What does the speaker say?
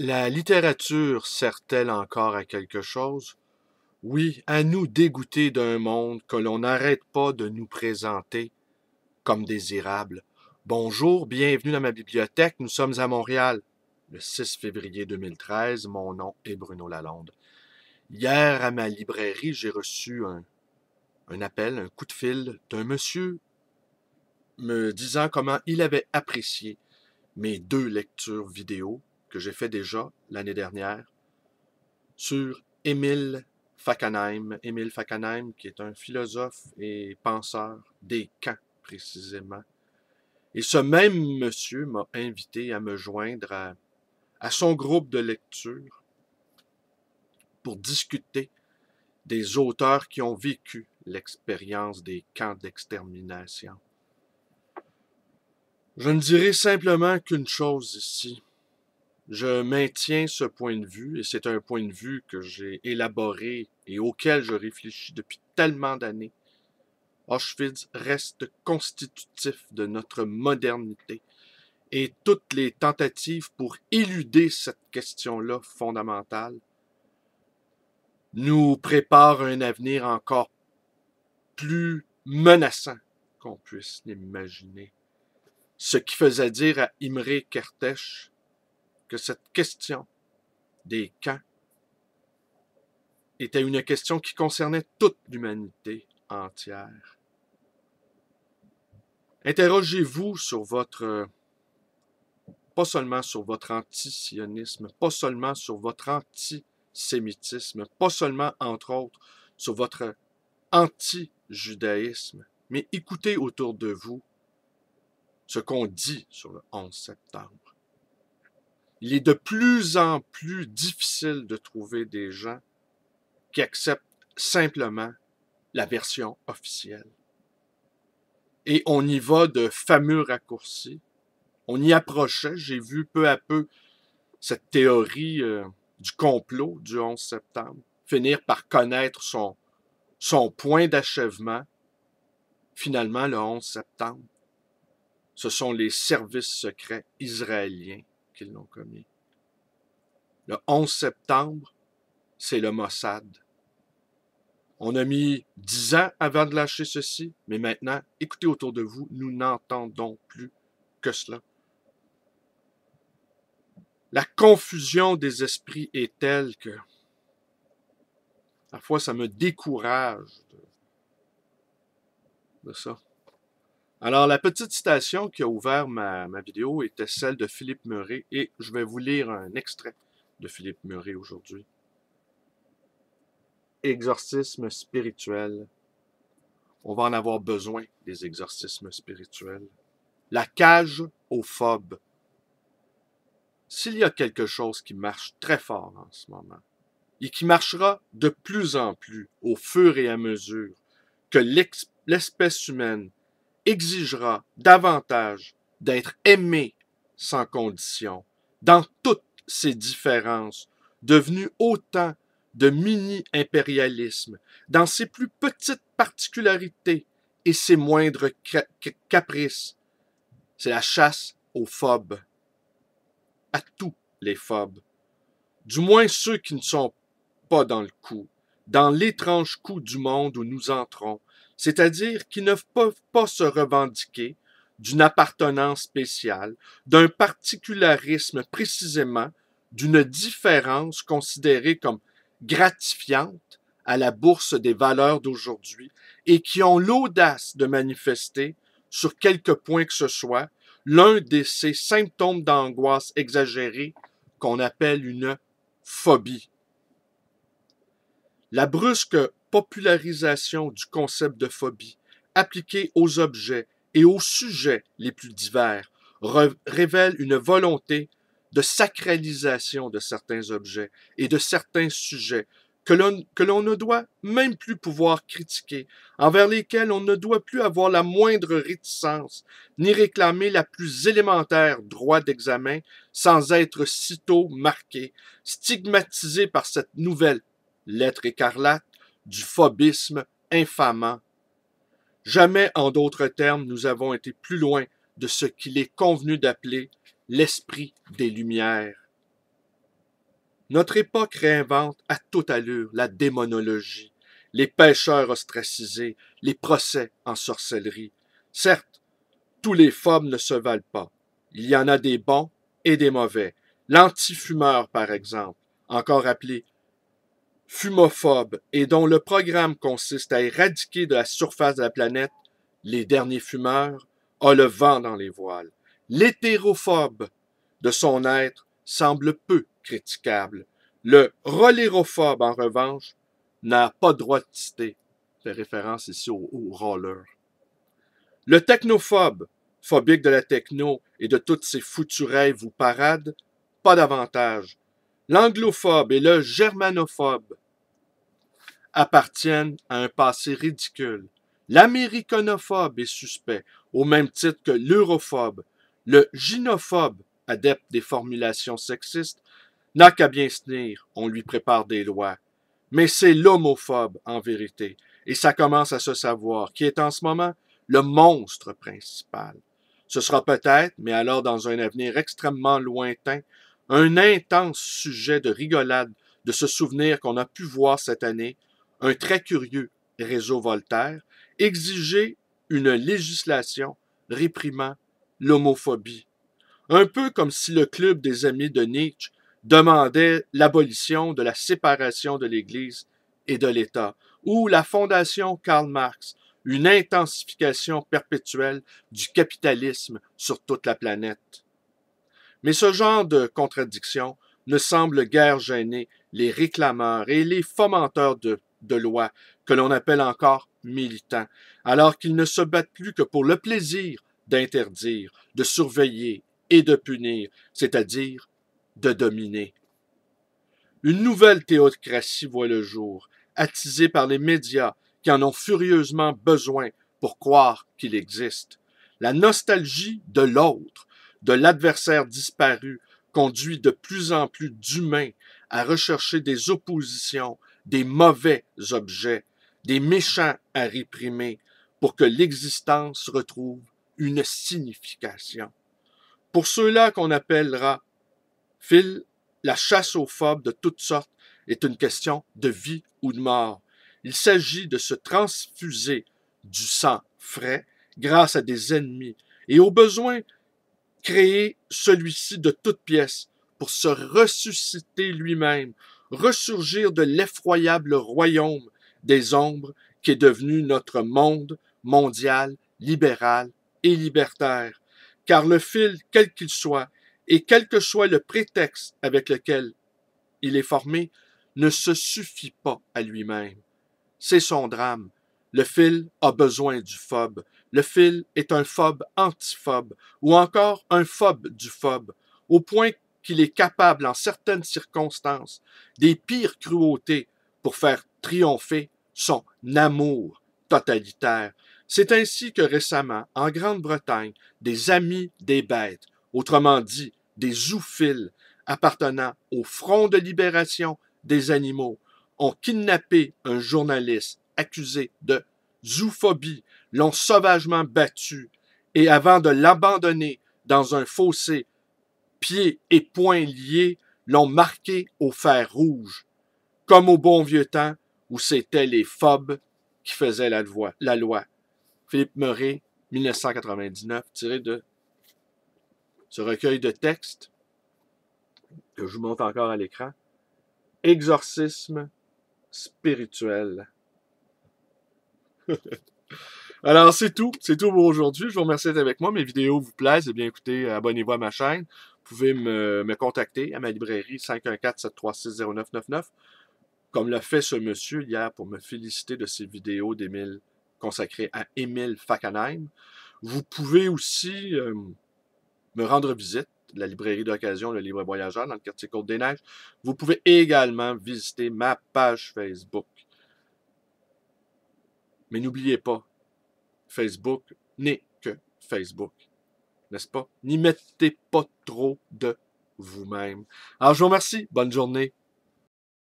La littérature sert-elle encore à quelque chose? Oui, à nous dégoûter d'un monde que l'on n'arrête pas de nous présenter comme désirable. Bonjour, bienvenue dans ma bibliothèque. Nous sommes à Montréal, le 6 février 2013. Mon nom est Bruno Lalonde. Hier, à ma librairie, j'ai reçu un appel, un coup de fil d'un monsieur me disant comment il avait apprécié mes 2 lectures vidéo que j'ai fait déjà l'année dernière sur Émile Fackenheim, qui est un philosophe et penseur des camps, précisément. Et ce même monsieur m'a invité à me joindre à son groupe de lecture pour discuter des auteurs qui ont vécu l'expérience des camps d'extermination. Je ne dirai simplement qu'une chose ici. Je maintiens ce point de vue, et c'est un point de vue que j'ai élaboré et auquel je réfléchis depuis tellement d'années. Auschwitz reste constitutif de notre modernité, et toutes les tentatives pour éluder cette question-là fondamentale nous préparent un avenir encore plus menaçant qu'on puisse l'imaginer. Ce qui faisait dire à Imre Kertész que cette question des camps était une question qui concernait toute l'humanité entière. Interrogez-vous sur pas seulement sur votre antisionisme, pas seulement sur votre antisémitisme, pas seulement, entre autres, sur votre anti-judaïsme, mais écoutez autour de vous ce qu'on dit sur le 11 septembre. Il est de plus en plus difficile de trouver des gens qui acceptent simplement la version officielle. Et on y va de fameux raccourcis. On y approchait, j'ai vu peu à peu cette théorie du complot du 11 septembre finir par connaître son point d'achèvement. Finalement, le 11 septembre, ce sont les services secrets israéliens qui l'ont commis. Le 11 septembre, c'est le Mossad. On a mis 10 ans avant de lâcher ceci, mais maintenant, écoutez autour de vous, nous n'entendons plus que cela. La confusion des esprits est telle que parfois ça me décourage de ça. Alors, la petite citation qui a ouvert ma vidéo était celle de Philippe Murray, et je vais vous lire un extrait de Philippe Murray aujourd'hui. Exorcisme spirituel. On va en avoir besoin, des exorcismes spirituels. La cage aux phobes. S'il y a quelque chose qui marche très fort en ce moment, et qui marchera de plus en plus au fur et à mesure que l'espèce humaine exigera davantage d'être aimée sans condition, dans toutes ses différences, devenues autant de mini-impérialisme, dans ses plus petites particularités et ses moindres caprices. C'est la chasse aux phobes, à tous les phobes, du moins ceux qui ne sont pas dans le coup, dans l'étrange coup du monde où nous entrons, c'est-à-dire qui ne peuvent pas se revendiquer d'une appartenance spéciale, d'un particularisme précisément, d'une différence considérée comme gratifiante à la bourse des valeurs d'aujourd'hui et qui ont l'audace de manifester, sur quelque point que ce soit, l'un de ces symptômes d'angoisse exagérée qu'on appelle une phobie. La brusque popularisation du concept de phobie, appliqué aux objets et aux sujets les plus divers, révèle une volonté de sacralisation de certains objets et de certains sujets que l'on ne doit même plus pouvoir critiquer, envers lesquels on ne doit plus avoir la moindre réticence, ni réclamer la plus élémentaire droit d'examen sans être sitôt marqué, stigmatisé par cette nouvelle lettre écarlate du phobisme infamant. Jamais, en d'autres termes, nous avons été plus loin de ce qu'il est convenu d'appeler l'esprit des Lumières. Notre époque réinvente à toute allure la démonologie, les pêcheurs ostracisés, les procès en sorcellerie. Certes, tous les phobes ne se valent pas. Il y en a des bons et des mauvais. L'antifumeur, par exemple, encore appelé fumophobe, et dont le programme consiste à éradiquer de la surface de la planète les derniers fumeurs, a le vent dans les voiles. L'hétérophobe, de son être, semble peu critiquable. Le rolérophobe, en revanche, n'a pas droit de citer. Fait référence ici au roller. Le technophobe, phobique de la techno et de toutes ses foutus rêves ou parades, pas davantage. L'anglophobe et le germanophobe appartiennent à un passé ridicule. L'américanophobe est suspect, au même titre que l'europhobe. Le gynophobe, adepte des formulations sexistes, n'a qu'à bien se tenir, on lui prépare des lois. Mais c'est l'homophobe, en vérité, et ça commence à se savoir, qui est en ce moment le monstre principal. Ce sera peut-être, mais alors dans un avenir extrêmement lointain, un intense sujet de rigolade de se souvenir qu'on a pu voir cette année un très curieux réseau Voltaire exiger une législation réprimant l'homophobie. Un peu comme si le club des amis de Nietzsche demandait l'abolition de la séparation de l'Église et de l'État, ou la fondation Karl Marx, une intensification perpétuelle du capitalisme sur toute la planète. Mais ce genre de contradiction ne semble guère gêner les réclameurs et les fomenteurs de lois, que l'on appelle encore militants, alors qu'ils ne se battent plus que pour le plaisir d'interdire, de surveiller et de punir, c'est-à-dire de dominer. Une nouvelle théocratie voit le jour, attisée par les médias qui en ont furieusement besoin pour croire qu'il existe. La nostalgie de l'autre, de l'adversaire disparu, conduit de plus en plus d'humains à rechercher des oppositions, des mauvais objets, des méchants à réprimer, pour que l'existence retrouve une signification. Pour ceux-là qu'on appellera Phil, la chasse aux phobes de toutes sortes est une question de vie ou de mort. Il s'agit de se transfuser du sang frais grâce à des ennemis et au besoin créer celui-ci de toutes pièces pour se ressusciter lui-même, ressurgir de l'effroyable royaume des ombres qui est devenu notre monde mondial, libéral et libertaire. Car le fil, quel qu'il soit, et quel que soit le prétexte avec lequel il est formé, ne se suffit pas à lui-même. C'est son drame. Le fil a besoin du phobe. Le fil est un phobe antiphobe, ou encore un phobe du phobe, au point qu'il est capable, en certaines circonstances, des pires cruautés pour faire triompher son amour totalitaire. C'est ainsi que récemment, en Grande-Bretagne, des amis des bêtes, autrement dit des zoophiles appartenant au Front de libération des animaux, ont kidnappé un journaliste accusé de zoophobie, l'ont sauvagement battu et avant de l'abandonner dans un fossé, pieds et poings liés, l'ont marqué au fer rouge, comme au bon vieux temps où c'étaient les phobes qui faisaient la loi. Philippe Murray, 1999, tiré de ce recueil de textes que je vous montre encore à l'écran. Exorcisme spirituel. Alors, c'est tout pour aujourd'hui. Je vous remercie d'être avec moi. Mes vidéos vous plaisent. Eh bien, écoutez, abonnez-vous à ma chaîne. Vous pouvez me contacter à ma librairie 514-736-0999, comme l'a fait ce monsieur hier pour me féliciter de ses vidéos d'Émile consacrées à Émile Fackenheim. Vous pouvez aussi me rendre visite, la librairie d'occasion, le Libre Voyageur, dans le quartier Côte-des-Neiges. Vous pouvez également visiter ma page Facebook. Mais n'oubliez pas, Facebook n'est que Facebook, n'est-ce pas? N'y mettez pas trop de vous-même. Alors, je vous remercie. Bonne journée.